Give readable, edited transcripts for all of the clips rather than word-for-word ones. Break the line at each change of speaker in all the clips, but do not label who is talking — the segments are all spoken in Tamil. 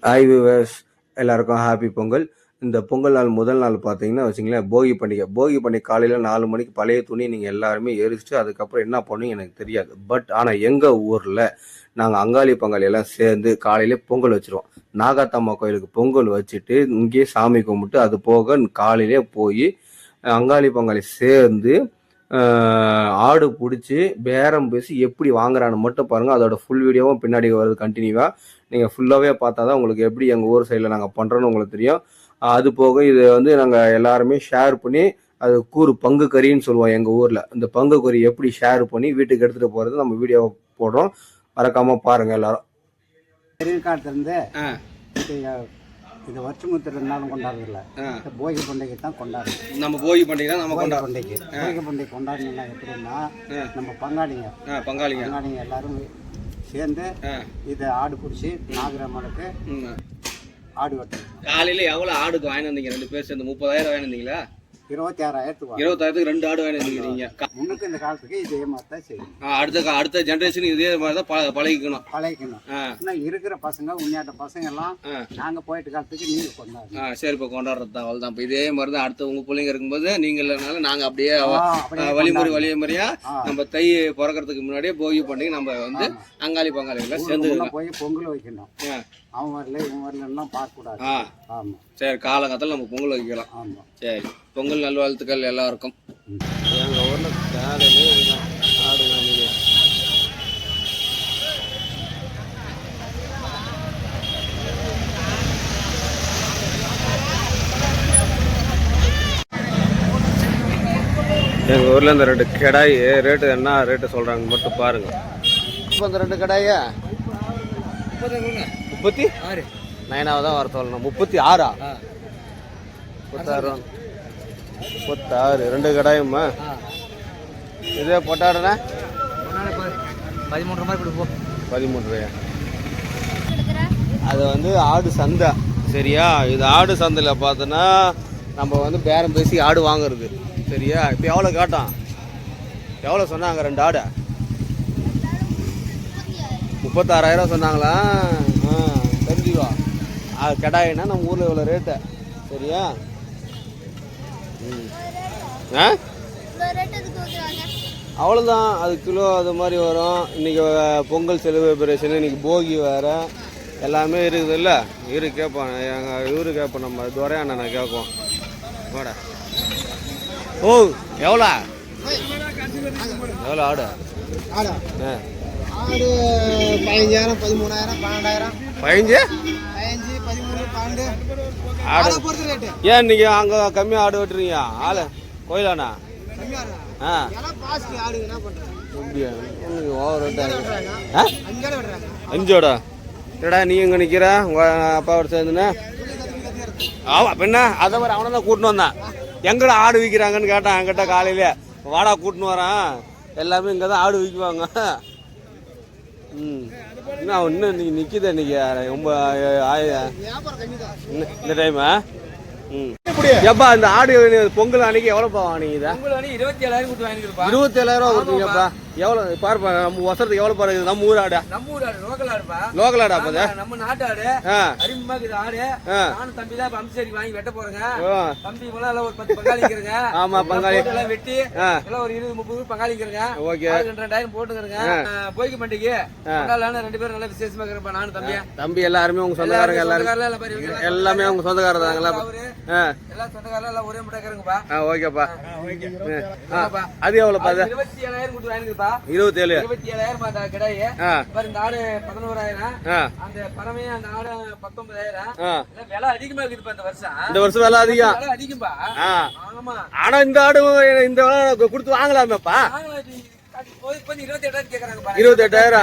ஹாய் வியூவர்ஸ், எல்லாருக்கும் ஹாப்பி பொங்கல். இந்த பொங்கல் நாள் முதல் நாள் பார்த்தீங்கன்னா வச்சுங்களேன், போகி பண்டிகை. போகி பண்டிகை காலையில் 4 மணிக்கு பழைய துணி நீங்கள் எல்லாருமே எரிச்சிட்டு அதுக்கப்புறம் என்ன பண்ணுவீங்க எனக்கு தெரியாது. ஆனால் எங்கள் ஊரில் நாங்கள் அங்காளி பங்காளி எல்லாம் சேர்ந்து காலையிலே பொங்கல் வச்சுருவோம். நாகாத்தம்மா கோயிலுக்கு பொங்கல் வச்சுட்டு இங்கேயே சாமி கும்பிட்டு அது போக காலையிலே போய் அங்காளி பங்காளி சேர்ந்து ஆடு பிடிச்சி பேரம் பேசி எப்படி வாங்குறான்னு மட்டும் பாருங்கள். அதோட ஃபுல் வீடியோவும் பின்னாடி வருது கண்டினியூவாக. நீங்கள் ஃபுல்லாகவே பார்த்தா தான் உங்களுக்கு எப்படி எங்கள் ஊர் சைடில் நாங்கள் பண்ணுறோன்னு உங்களுக்கு தெரியும். அது போக இது வந்து நாங்கள் எல்லாருமே ஷேர் பண்ணி அது பங்கு கறின்னு சொல்லுவோம் எங்கள் ஊரில். இந்த பங்கு கறி எப்படி ஷேர் பண்ணி வீட்டுக்கு எடுத்துகிட்டு போகிறது நம்ம வீடியோ போடுறோம். மறக்காமல் பாருங்கள் எல்லாரும்.
இது வருஷமுத்து 2 நாளும் கொண்டாடுறதில்ல, போகி பண்டிகை தான் கொண்டாடுறோம்.
நம்ம போகி பண்டிகை தான் நம்ம
போகி பண்டிகை கொண்டாடணும்னா எப்படின்னா, நம்ம பங்காளிங்க எல்லாரும் சேர்ந்து இதை ஆடு பிடிச்சி நாகரமனுக்கு ஆடு வெட்டணும்.
காலையில் எவ்வளோ ஆடுக்கு வாங்கி வந்தீங்க? 2 பேர் சேர்ந்து 30,000 வாங்கி வந்தீங்களா?
26,000
2 ஆடு வாங்கி வந்தீங்க.
முன்னுக்கு இந்த காலத்துக்கு இதே மாதிரி தான் செய்யணும்.
அடுத்த ஜென்ரேஷன் இதே மாதிரி தான் பழகிக்கணும்.
இன்னும் இருக்கிற பசங்க உண்மையாட்ட பசங்க எல்லாம் நாங்க போயிட்டு காலத்துக்கு நீங்க கொண்டாடுறோம்.
சரி, இப்போ கொண்டாடுறது தான் அவ்வளோதான். இப்போ இதே மாதிரி தான் அடுத்த உங்க பிள்ளைங்க இருக்கும்போது நீங்க இல்லைனாலும் நாங்கள் அப்படியே வழிமுறையா நம்ம தை பிறக்கிறதுக்கு முன்னாடியே போகி பண்டிகை நம்ம வந்து அங்காளி பங்காளிகளை சேர்ந்து
போய் பொங்கல் வைக்கணும். அவன் வரல இவன் வரலாம் பார்க்கக்கூடாது. ஆமாம்,
சரி, காலகட்டத்தில் நம்ம பொங்கல் வைக்கலாம்.
ஆமாம்,
சரி. பொங்கல் நல்வாழ்த்துக்கள் எல்லாருக்கும். எங்கள் ஊரில் காலையிலே ஆடு வாங்கி எங்கள் ஊரில் இந்த 2 கடாய் ரேட்டு என்ன ரேட்டு சொல்கிறாங்க மட்டும் பாருங்கள். இப்போ இந்த 2 கடாயா 36 நைனாவது தான் வர சொல்லணும். 36 36 2 கடாயுமா? இதே பொட்டாடுனா
13 ரூபாய் கொடுப்போம்.
13 ரூபாயா? அது வந்து ஆடு சந்தை, சரியா? இது ஆடு சந்தையில் பார்த்தோன்னா நம்ம வந்து பேரம் பேசி ஆடு வாங்குறது, சரியா? இப்போ எவ்வளோ கேட்டோம்? எவ்வளோ சொன்னாங்க? 2 ஆடு 36,000 சொன்னாங்களா? தெரிஞ்சுக்கோ. அது கடாயினா நம்ம ஊரில் இவ்வளோ ரேட்டு, சரியா? அவ்வளோதான். அது கிலோ அது மாதிரி வரும். இன்றைக்கி பொங்கல் செலிப்ரேஷன், இன்றைக்கி போகி வேறு எல்லாமே இருக்குது இல்லை? கேட்போம். எங்கள் இவரு கேட்போம், நம்ம துரையாண்ணா நான் கேட்போம். வாடா. ஓ, எவ்வளோ ஆடு?
ஆடு 15,000 13,000 12,000
15
13 12
ஆடு. ஏன் இன்னைக்கு அங்கே கம்மியாக ஆடு வெட்டுறீங்க? ஆளு கோயிலாண்ணா? அஞ்சோட ஏடா நீ எங்கே நிற்கிற? உங்கள் அப்பாவோட சேர்ந்துன்னு? ஆமாம், பின்ன அதை மாதிரி அவனை தான் கூட்டின்னு வந்தான். எங்கடா ஆடு விற்கிறாங்கன்னு கேட்டான் என்கிட்ட காலையில. வாடா கூட்டின்னு வரான், எல்லாமே இங்கே தான் ஆடு விற்குவாங்க. இன்னும் இன்னைக்கு நிற்கிது. இன்னைக்கு ரொம்ப இந்த டைமா? எப்பா இந்த ஆடு பொங்கல் அன்னைக்கு எவ்வளோப்பா வாங்கினீங்க? 27,000 கொடுத்தீங்கப்பா. எவ்வளோ பாருப்பா, நம்ம வசரத்துக்கு எவ்வளோ பாரு? நம்ம ஊர் ஆடா? லோக்கல் ஆடா?
நம்ம நாட்டு ஆடு அறிமுகமாக்குது ஆடு. நானும் தம்பி தான் அம்சேரி வாங்கி வெட்ட போறேங்க. தம்பி எல்லாம் ஒரு 10 பங்காளிக்கிறங்க.
ஆமா, பங்காளி
எல்லாம் வெட்டி எல்லாம் ஒரு 20-30 பங்காளிக்கிறங்க. ஓகே, 2,000 போட்டுக்கிறங்க. போய்க்கு பண்டிகை 2 பேரும் நல்லா விசேஷமா இருக்கிறப்ப நானும் தம்பி எல்லாருமே உங்க சொந்தக்காரங்க. எல்லாமே உங்க சொந்தக்காரர் தாங்களா? எல்லாம் சொந்தக்காரங்க எல்லாம் ஒரே முட்டை இருக்கிறங்கப்பா.
ஓகேப்பா. அது எவ்வளோப்பா?
27,000 கொடுத்து வாங்கிருப்பா.
27,000
கிடையாது. இந்த ஆடு 11,000, அந்த பறவை அந்த ஆடு 19,000. விலை அதிகமா இருக்குது இந்த வருஷம்.
விலை அதிகம்பா. ஆனா இந்த ஆடு இந்த விலை கொடுத்து வாங்கலாமேப்பா. 28,000.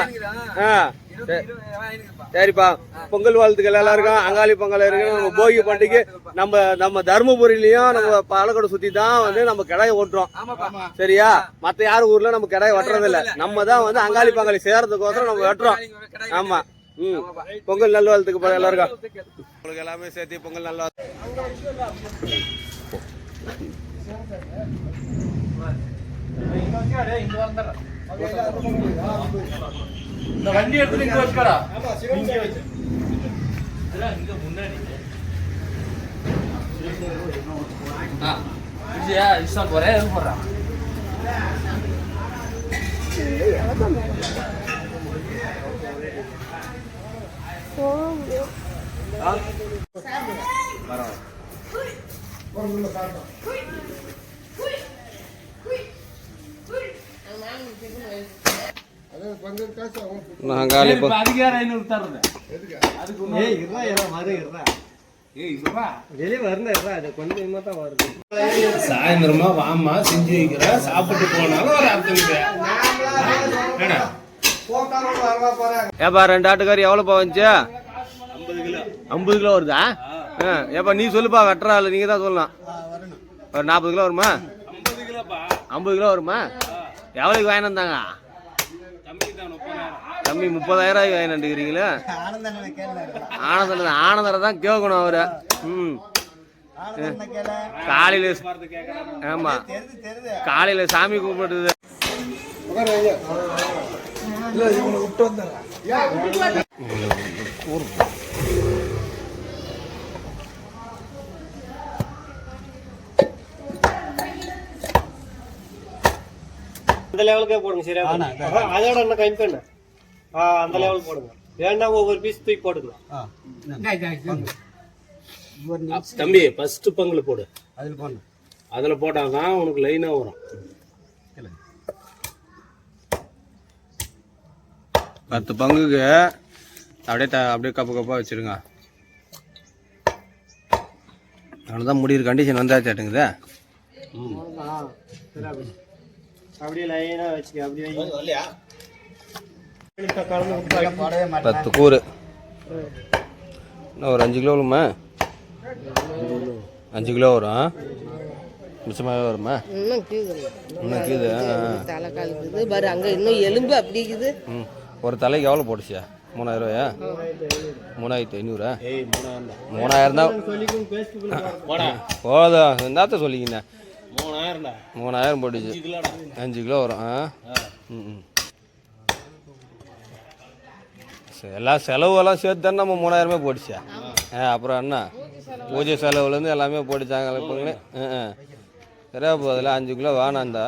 சரிப்பா, பொங்கல் வாழ்த்துக்கள் எல்லாருக்கும். அங்காளி பொங்கல் இருக்கு. நம்ம போகி பண்டிகை நம்ம தர்மபுரியிலயும் நம்ம பாலக்காடு சுத்தி தான் வந்து நம்ம கிடாயை ஓட்டுறோம், சரியா? மத்த யாரும் ஊர்ல நம்ம கிடாயை வெட்டுறது இல்ல. நம்ம தான் வந்து அங்காளி பங்காளி சேர்றதுக்கோசரம் நம்ம வெட்டுறோம். ஆமா. பொங்கல் நல்வாழ்த்துக்கு எல்லாருக்கும். உங்களுக்கு எல்லாமே சேர்த்து பொங்கல் நல்வாழ்த்து.
இந்த வண்டி எடுத்து இங்க வச்சுக்கடா.
இஷ்டம் போறேன் எது போடுறான்
நான் காலி
அதிகார 500 தர்றது சாயந்தரமா வாமா செஞ்சு வைக்கிற சாப்பிட்டு போனாலும் ஒரு அர்த்தம்
ஏப்பா 2 ஆட்டுக்காரி எவ்வளோப்பா வந்துச்சு? 50 கிலோ வருதா? ஏப்பா நீ சொல்லுப்பா, வெட்டுறா இல்லை நீங்கள் தான் சொல்லலாம். ஒரு 40 கிலோ வருமா? 50 கிலோ வருமா? எவ்வளோக்கு வாங்கிட்டு வந்தாங்க? தம்பி 30,000 வாங்கிட்டுக்கிறீங்களா? ஆனந்தரை தான் கேட்கணும் அவரு. காலையில ஆமா காலையில சாமி கும்பிடுது.
அந்த லெவலுக்கே போடுங்க. சரியா அதோட என்ன கம்மி பண்ண அந்த லெவல் போடுங்க. வேணா ஒவ்வொரு பீஸ் தூக்கி போட்டுக்கலாம்.
தம்பி ஃபர்ஸ்ட் பங்குல போடு. அதுல போட்டாதான் உனக்கு லைனா வரும்.
10 பங்குக்கு அப்படியே கப்பு கப்பா வச்சிருங்க. அவ்வளோதான் முடிகிற கண்டிஷன் வந்தாச்சாட்டுங்குதா?
அப்படியே லைனா வச்சுக்க. அப்படியே
10 கூறு இன்னும் ஒரு 5 கிலோ வருமா? 5 கிலோ வரும். மிச்சமாகவே வருமா? இன்னும் கீது
தலை காலுக்குது பாரு. அங்கே இன்னும் எலும்பு அப்படி இருக்குது.
ஒரு தலைக்கு எவ்வளோ போட்டுச்சியா? 3000 ரூபாயா? 3500? 3000 தான் போதும். என்னத்த சொல்லிங்கண்ணா? 3000 போட்டுச்சு. 5 கிலோ வரும். எல்லாம் செலவெல்லாம் சேர்த்து தானே நம்ம 3000 போட்டுச்சா? அப்புறம் என்ன பூஜை செலவுலேருந்து எல்லாமே போட்டுச்சாங்க. இப்போங்களே சரியா போதில்ல. 5 கிலோ வேணாந்தா.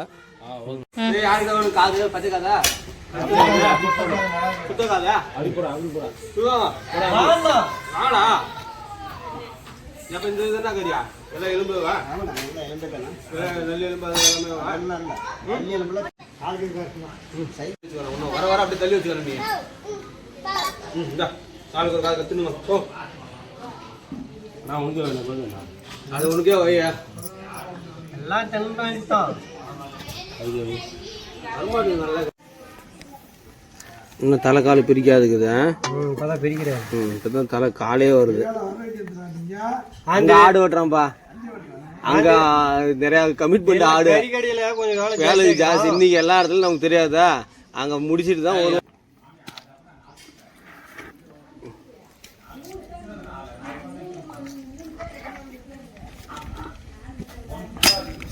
வர வர அப்படி தள்ளி வச்சுக்கிறேன். நீ நாளுக்கு ஒரு காது கத்துணுங்க. ஓ
நான் உனக்கு
அது உனக்கே வையா.
எல்லாம் தான்
இன்னும் தலை கால் பிரிக்காதுக்குது.
இப்பதான் பிரிக்கிறேன்.
இப்பதான் தலை காலே வருது. அங்க ஆடு வெட்டுறான்ப்பா. அங்க நிறைய கமிட்மெண்ட் ஆடு வேலை ஜாஸ்தி. இன்னைக்கு எல்லா இடத்துலயும் நமக்கு தெரியாதா? அங்க முடிச்சிட்டு தான் வரும்.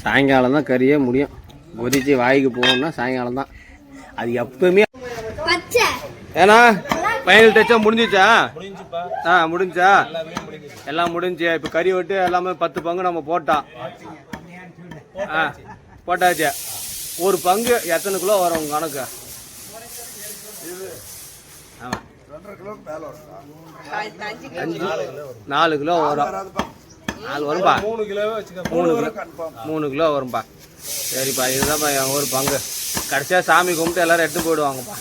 சாயங்காலம் தான் கறியே முடியும். கொதிச்சு வாய்க்கு போகணும்னா சாயங்காலம் தான். அது எப்பவுமே ஏன்னா ஃபைனல் டச்சா முடிஞ்சிச்சா? முடிஞ்சா எல்லாம் முடிஞ்சு. இப்போ கறி வெட்டு எல்லாமே 10 பங்கு நம்ம போட்டோம். போட்டாச்சு. ஒரு பங்கு எத்தனை கிலோ வரும் உங்க கணக்கு? ஆமாம் 4 கிலோ வரும். 4 வரும்பா. 3 கிலோ வரும்பா. சரிப்பா, இதுதான்ப்பா என் ஒரு பங்கு. கடைசியாக சாமி கும்பிட்டு எல்லாரும் எடுத்து போயிடுவாங்கப்பா.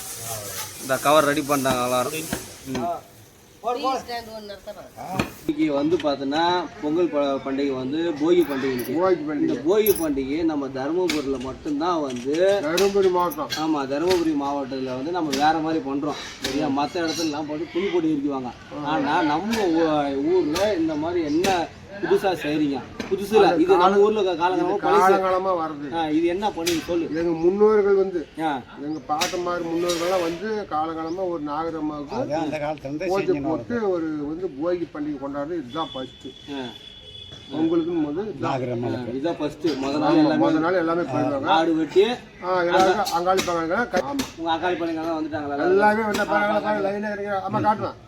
இந்த கவர் ரெடி பண்ணிட்டாங்க எல்லாரும். இன்னைக்கு வந்து பார்த்தோன்னா பொங்கல் பண்டிகை வந்து போகி பண்டிகை. இந்த போகி பண்டிகை நம்ம தருமபுரியில் மட்டும்தான் வந்து தருமபுரி மாவட்டம். ஆமாம், தருமபுரி மாவட்டத்தில் வந்து நம்ம வேற மாதிரி பண்ணுறோம். சரியா? மற்ற இடத்துலலாம் போட்டு புளி போட்டு இருக்குவாங்க. ஆனால் நம்ம ஊரில் இந்த மாதிரி என்ன புதுசா செய்றீங்க? புதுசுல இது நம்ம ஊர்ல காலங்காலமா வருது. இது என்ன பண்ணி சொல்லு.
எங்க முன்னோர்கள் வந்து எங்க பாட்டமார் முன்னோர்கள்லாம் வந்து காலகாலமா ஒரு நாகரமாவுக்கு பூஜை போட்டு ஒரு வந்து போகி பண்டிகை கொண்டாடுறது. இதுதான் ஃபர்ஸ்ட். பொங்கலுக்கும் போது
இதுதான் ஃபர்ஸ்ட்.
முத நாள் எல்லாமே போயிடுவாங்க.
ஆடு வெட்டி
எல்லாரும் அங்காளி பாங்க.
உங்க அக்காளி பழங்க வந்துட்டாங்களா?
எல்லாமே வந்து லைனா. அம்மா காட்டுவேன்.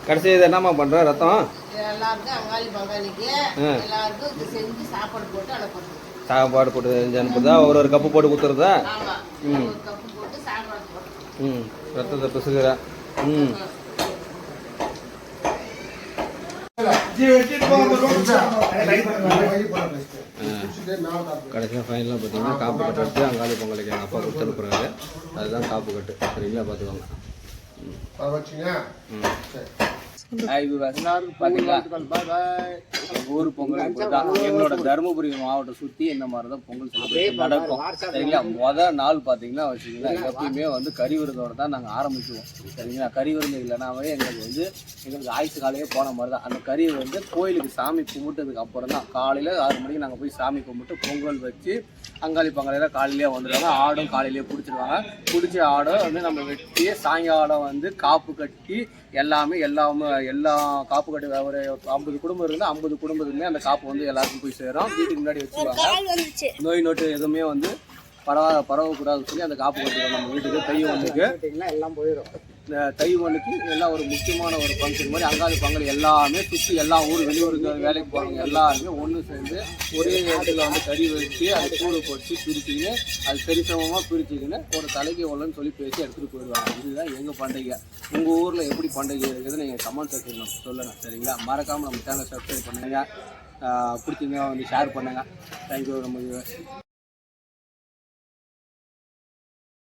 கடைசி இது என்னம்மா பண்ற ரத்தம்
எல்லாருக்கும் அங்காளி பங்காளிக்கு எல்லாருக்கும் இது செஞ்சு சாப்பாடு போட்டு அனுப்புறது.
சாப்பாடு போட்டு செஞ்சு அனுப்புறதா ஒரு கப்பு போட்டு கொடுத்துருதா
ஆமா, ஒரு கப்பு போட்டு சாப்பாடு போட்டு.
ரத்தத்தை பிசுகிறா கடைசியாக ஃபைனலாக பார்த்தீங்கன்னா காப்பு கட்டு எடுத்து அங்காளி பொங்கலுக்கு எங்கள் அப்பா கொடுத்து அனுப்புறாரு. அதுதான் காப்பு கட்டு. சரிங்களா, பார்த்துக்கோங்க. ஊர் பொங்கல் தான் எங்களோட தருமபுரி மாவட்டம் சுற்றி இந்த மாதிரி தான் பொங்கல் செலிப்ரேஷன் நடக்கும். சரிங்களா, மொதல் நாள் பார்த்தீங்கன்னா வச்சுக்கிங்களா எப்பயுமே வந்து கறி விருந்தோட தான் நாங்கள் ஆரம்பிச்சுவோம். சரிங்களா, கறி விருந்து இல்லைனாவே எங்களுக்கு ஆயுசு காலையே போன மாதிரி தான். அந்த கறியை வந்து கோயிலுக்கு சாமி கும்பிட்டதுக்கு அப்புறம் தான் காலையில் 6 மணிக்கு நாங்கள் போய் சாமி கும்பிட்டு பொங்கல் வச்சு அங்காளி பங்காளியெல்லாம் காலையிலேயே வந்துடுவாங்க. ஆடும் காலையிலேயே பிடிச்சிடுவாங்க. பிடிச்ச ஆடை வந்து நம்ம வெட்டி சாயங்காலம் வந்து காப்பு கட்டி எல்லா காப்பு கட்டி ஒரு 50 குடும்பம் இருந்தால் 50 குடும்பத்துக்குமே அந்த காப்பு வந்து எல்லாருக்கும் போய் சேரும். வீட்டுக்கு முன்னாடி வச்சுருவாங்க. நோய் நொட்டு எதுவுமே வந்து பரவக்கூடாதுன்னு சொல்லி அந்த காப்பு கட்டுறோம் நம்ம வீட்டுக்கு. எல்லாம் போயிடும். இந்த தைவனுக்கு எல்லாம் ஒரு முக்கியமான ஒரு ஃபங்க்ஷன் மாதிரி அங்காளி பங்காளி எல்லாமே சுற்றி எல்லா வெளியூருக்கு வேலைக்கு போகிறவங்க எல்லாருமே ஒன்று சேர்ந்து ஒரே இடத்துல வந்து கறி வச்சு அதை கூடு போட்டு பிரிச்சுக்கின்னு அது சரிசமமாக பிரிச்சுக்கின்னு ஒரு தலைக்கு எவ்வளோன்னு சொல்லி பேசி எடுத்துகிட்டு போயிடுவாங்க. இதுதான் எங்கள் பண்டிகை. உங்கள் ஊரில் எப்படி பண்டிகை இருக்குதுன்னு நீங்கள் கமெண்ட் செக்ஷனில் சொல்லுங்கள். சரிங்களா, மறக்காமல் நம்ம சேனலை சப்ஸ்கிரைப் பண்ணுங்கள். பிடிச்சிங்க வந்து ஷேர் பண்ணுங்கள். தேங்க்யூ. நம்ம